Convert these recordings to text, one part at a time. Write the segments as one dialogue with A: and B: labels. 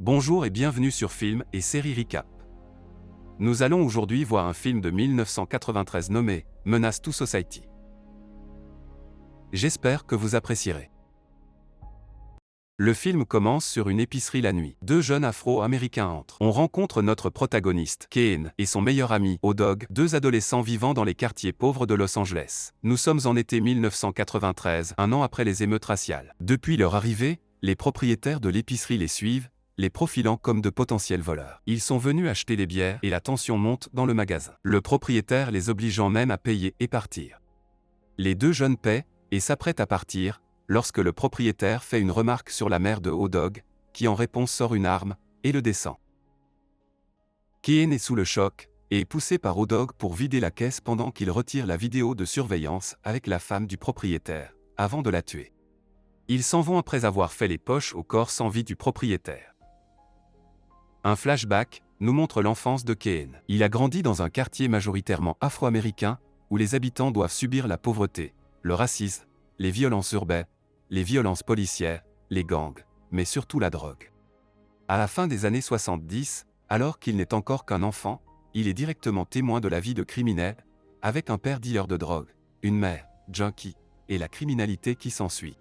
A: Bonjour et bienvenue sur Film et Série Recap. Nous allons aujourd'hui voir un film de 1993 nommé Menace to Society. J'espère que vous apprécierez. Le film commence sur une épicerie la nuit. Deux jeunes Afro-Américains entrent. On rencontre notre protagoniste, Kane, et son meilleur ami, O-Dog, deux adolescents vivant dans les quartiers pauvres de Los Angeles. Nous sommes en été 1993, un an après les émeutes raciales. Depuis leur arrivée, les propriétaires de l'épicerie les suivent, les profilant comme de potentiels voleurs. Ils sont venus acheter des bières et la tension monte dans le magasin. Le propriétaire les obligeant même à payer et partir. Les deux jeunes paient et s'apprêtent à partir, lorsque le propriétaire fait une remarque sur la mère de O-Dog, qui en réponse sort une arme et le descend. Kane est sous le choc et est poussé par O-Dog pour vider la caisse pendant qu'il retire la vidéo de surveillance avec la femme du propriétaire, avant de la tuer. Ils s'en vont après avoir fait les poches au corps sans vie du propriétaire. Un flashback nous montre l'enfance de Kane. Il a grandi dans un quartier majoritairement afro-américain, où les habitants doivent subir la pauvreté, le racisme, les violences urbaines, les violences policières, les gangs, mais surtout la drogue. À la fin des années 70, alors qu'il n'est encore qu'un enfant, il est directement témoin de la vie de criminels, avec un père dealer de drogue, une mère, junkie, et la criminalité qui s'ensuit.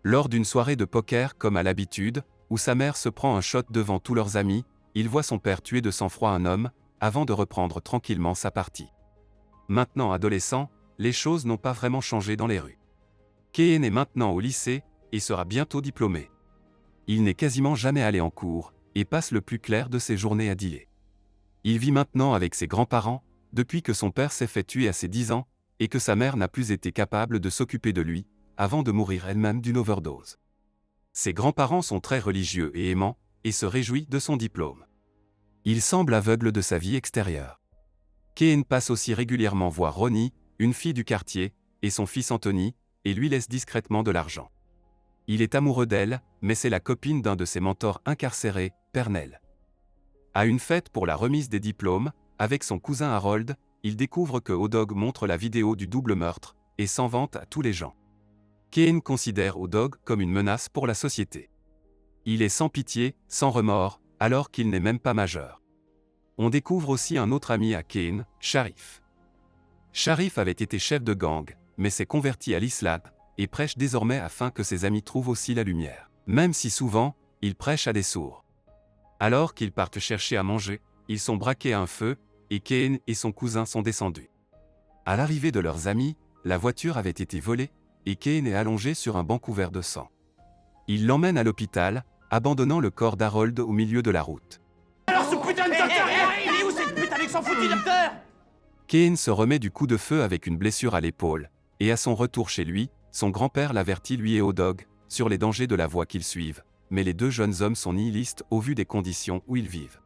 A: Lors d'une soirée de poker comme à l'habitude, où sa mère se prend un shot devant tous leurs amis, il voit son père tuer de sang-froid un homme, avant de reprendre tranquillement sa partie. Maintenant adolescent, les choses n'ont pas vraiment changé dans les rues. Kane est maintenant au lycée, et sera bientôt diplômé. Il n'est quasiment jamais allé en cours, et passe le plus clair de ses journées à dealer. Il vit maintenant avec ses grands-parents, depuis que son père s'est fait tuer à ses 10 ans, et que sa mère n'a plus été capable de s'occuper de lui, avant de mourir elle-même d'une overdose. Ses grands-parents sont très religieux et aimants, et se réjouissent de son diplôme. Il semble aveugle de sa vie extérieure. Kane passe aussi régulièrement voir Ronnie, une fille du quartier, et son fils Anthony, et lui laisse discrètement de l'argent. Il est amoureux d'elle, mais c'est la copine d'un de ses mentors incarcérés, Pernell. À une fête pour la remise des diplômes, avec son cousin Harold, il découvre que O-Dog montre la vidéo du double meurtre, et s'en vante à tous les gens. Kane considère O-Dog comme une menace pour la société. Il est sans pitié, sans remords, alors qu'il n'est même pas majeur. On découvre aussi un autre ami à Kane, Sharif. Sharif avait été chef de gang, mais s'est converti à l'islam, et prêche désormais afin que ses amis trouvent aussi la lumière. Même si souvent, il prêche à des sourds. Alors qu'ils partent chercher à manger, ils sont braqués à un feu, et Kane et son cousin sont descendus. À l'arrivée de leurs amis, la voiture avait été volée, et Kane est allongé sur un banc couvert de sang. Il l'emmène à l'hôpital, abandonnant le corps d'Harold au milieu de la route.
B: Alors ce putain de docteur, il est où cette pute avec son foutu docteur?
A: Kane se remet du coup de feu avec une blessure à l'épaule, et à son retour chez lui, son grand-père l'avertit lui et O-Dog, sur les dangers de la voie qu'ils suivent, mais les deux jeunes hommes sont nihilistes au vu des conditions où ils vivent.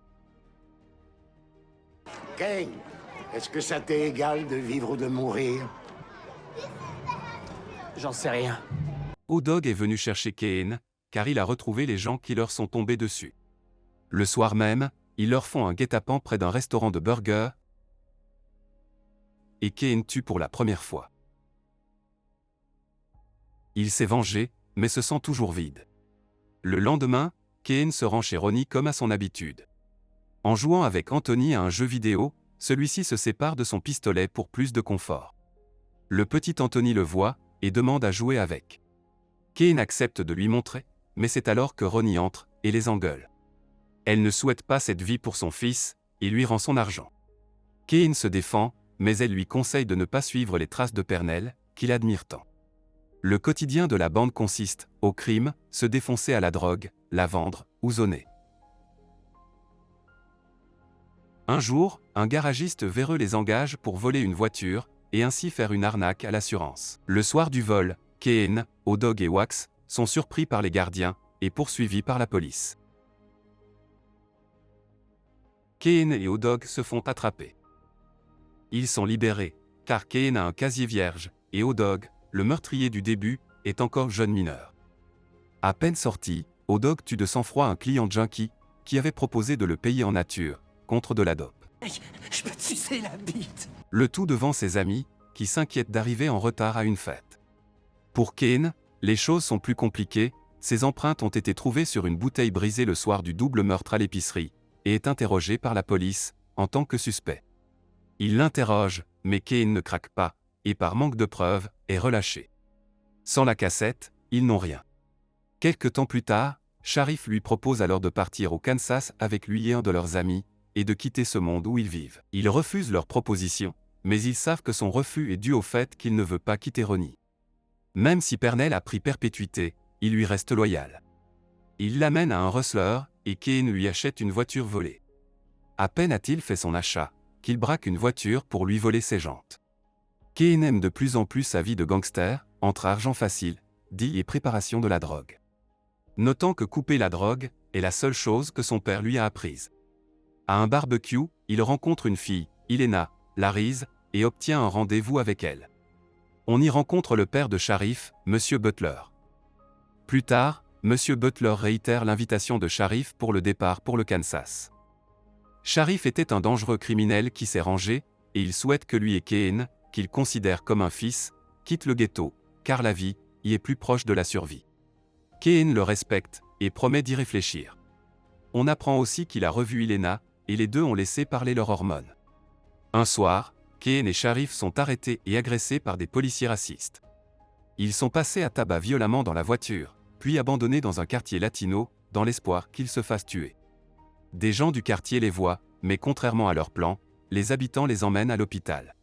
C: Kane, est-ce que ça t'est égal de vivre ou de mourir?
B: J'en sais rien.
A: O-Dog est venu chercher Kane, car il a retrouvé les gens qui leur sont tombés dessus. Le soir même, ils leur font un guet-apens près d'un restaurant de burgers, et Kane tue pour la première fois. Il s'est vengé, mais se sent toujours vide. Le lendemain, Kane se rend chez Ronnie comme à son habitude. En jouant avec Anthony à un jeu vidéo, celui-ci se sépare de son pistolet pour plus de confort. Le petit Anthony le voit, et demande à jouer avec. Kane accepte de lui montrer, mais c'est alors que Ronnie entre, et les engueule. Elle ne souhaite pas cette vie pour son fils, et lui rend son argent. Kane se défend, mais elle lui conseille de ne pas suivre les traces de Pernell, qu'il admire tant. Le quotidien de la bande consiste, au crime, se défoncer à la drogue, la vendre, ou zoner. Un jour, un garagiste véreux les engage pour voler une voiture, et ainsi faire une arnaque à l'assurance. Le soir du vol, Kane, O-Dog et Wax sont surpris par les gardiens, et poursuivis par la police. Kane et O-Dog se font attraper. Ils sont libérés, car Kane a un casier vierge, et O-Dog, le meurtrier du début, est encore jeune mineur. À peine sorti, O-Dog tue de sang-froid un client junkie, qui avait proposé de le payer en nature, contre de la dope.
B: Je peux te sucer la bite.
A: Le tout devant ses amis, qui s'inquiètent d'arriver en retard à une fête. Pour Kane, les choses sont plus compliquées, ses empreintes ont été trouvées sur une bouteille brisée le soir du double meurtre à l'épicerie, et est interrogé par la police, en tant que suspect. Il l'interroge, mais Kane ne craque pas, et par manque de preuves, est relâché. Sans la cassette, ils n'ont rien. Quelque temps plus tard, Sharif lui propose alors de partir au Kansas avec lui et un de leurs amis, et de quitter ce monde où ils vivent. Ils refusent leur proposition, mais ils savent que son refus est dû au fait qu'il ne veut pas quitter Ronnie. Même si Pernell a pris perpétuité, il lui reste loyal. Il l'amène à un rustler, et Kane lui achète une voiture volée. À peine a-t-il fait son achat, qu'il braque une voiture pour lui voler ses jantes. Kane aime de plus en plus sa vie de gangster, entre argent facile, deal et préparation de la drogue. Notant que couper la drogue est la seule chose que son père lui a apprise. À un barbecue, il rencontre une fille, Ilena, Larise, et obtient un rendez-vous avec elle. On y rencontre le père de Sharif, Monsieur Butler. Plus tard, Monsieur Butler réitère l'invitation de Sharif pour le départ pour le Kansas. Sharif était un dangereux criminel qui s'est rangé, et il souhaite que lui et Kane, qu'il considère comme un fils, quittent le ghetto, car la vie y est plus proche de la survie. Kane le respecte, et promet d'y réfléchir. On apprend aussi qu'il a revu Ilena, et les deux ont laissé parler leurs hormones. Un soir, Kane et Sharif sont arrêtés et agressés par des policiers racistes. Ils sont passés à tabac violemment dans la voiture, puis abandonnés dans un quartier latino, dans l'espoir qu'ils se fassent tuer. Des gens du quartier les voient, mais contrairement à leur plan, les habitants les emmènent à l'hôpital.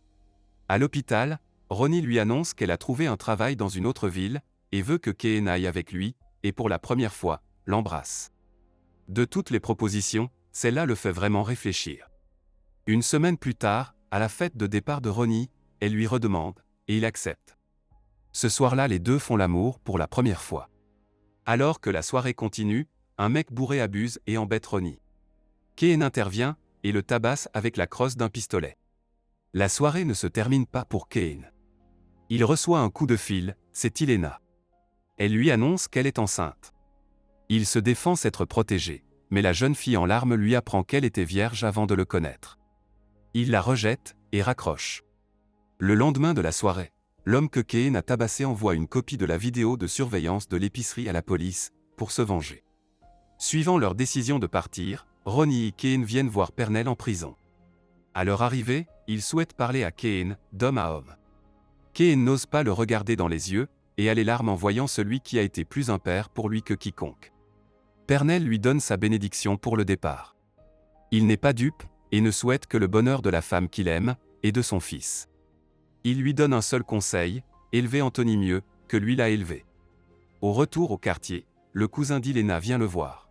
A: À l'hôpital, Ronnie lui annonce qu'elle a trouvé un travail dans une autre ville, et veut que Kane aille avec lui, et pour la première fois, l'embrasse. De toutes les propositions, celle-là le fait vraiment réfléchir. Une semaine plus tard, à la fête de départ de Ronnie, elle lui redemande, et il accepte. Ce soir-là, les deux font l'amour pour la première fois. Alors que la soirée continue, un mec bourré abuse et embête Ronnie. Kane intervient, et le tabasse avec la crosse d'un pistolet. La soirée ne se termine pas pour Kane. Il reçoit un coup de fil, c'est Ilena. Elle lui annonce qu'elle est enceinte. Il se défend s'être protégé, mais la jeune fille en larmes lui apprend qu'elle était vierge avant de le connaître. Il la rejette, et raccroche. Le lendemain de la soirée, l'homme que Kane a tabassé envoie une copie de la vidéo de surveillance de l'épicerie à la police, pour se venger. Suivant leur décision de partir, Ronnie et Kane viennent voir Pernell en prison. À leur arrivée, ils souhaitent parler à Kane, d'homme à homme. Kane n'ose pas le regarder dans les yeux, et a les larmes en voyant celui qui a été plus un père pour lui que quiconque. Pernell lui donne sa bénédiction pour le départ. Il n'est pas dupe, et ne souhaite que le bonheur de la femme qu'il aime, et de son fils. Il lui donne un seul conseil, élever Anthony mieux, que lui l'a élevé. Au retour au quartier, le cousin d'Ilena vient le voir.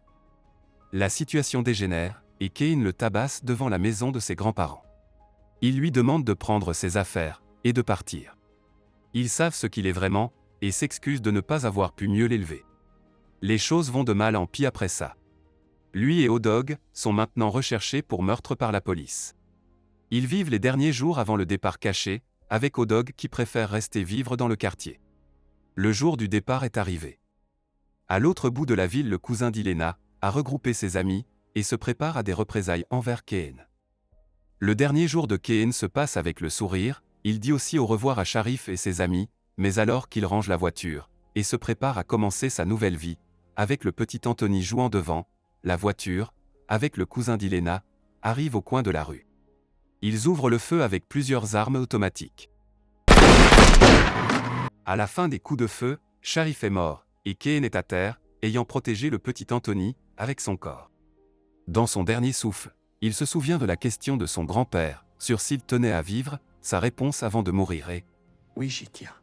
A: La situation dégénère, et Kane le tabasse devant la maison de ses grands-parents. Il lui demande de prendre ses affaires, et de partir. Ils savent ce qu'il est vraiment, et s'excusent de ne pas avoir pu mieux l'élever. Les choses vont de mal en pis après ça. Lui et O-Dog sont maintenant recherchés pour meurtre par la police. Ils vivent les derniers jours avant le départ caché, avec O-Dog qui préfère rester vivre dans le quartier. Le jour du départ est arrivé. À l'autre bout de la ville, le cousin d'Ilena a regroupé ses amis, et se prépare à des représailles envers Kane. Le dernier jour de Kane se passe avec le sourire, il dit aussi au revoir à Sharif et ses amis, mais alors qu'il range la voiture, et se prépare à commencer sa nouvelle vie, avec le petit Anthony jouant devant, la voiture, avec le cousin d'Ilena, arrive au coin de la rue. Ils ouvrent le feu avec plusieurs armes automatiques. À la fin des coups de feu, Sharif est mort, et Kane est à terre, ayant protégé le petit Anthony, avec son corps. Dans son dernier souffle, il se souvient de la question de son grand-père, sur s'il tenait à vivre, sa réponse avant de mourir est «
B: Oui, j'y tiens.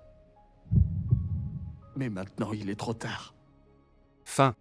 B: Mais maintenant, il est trop tard. »
A: Fin.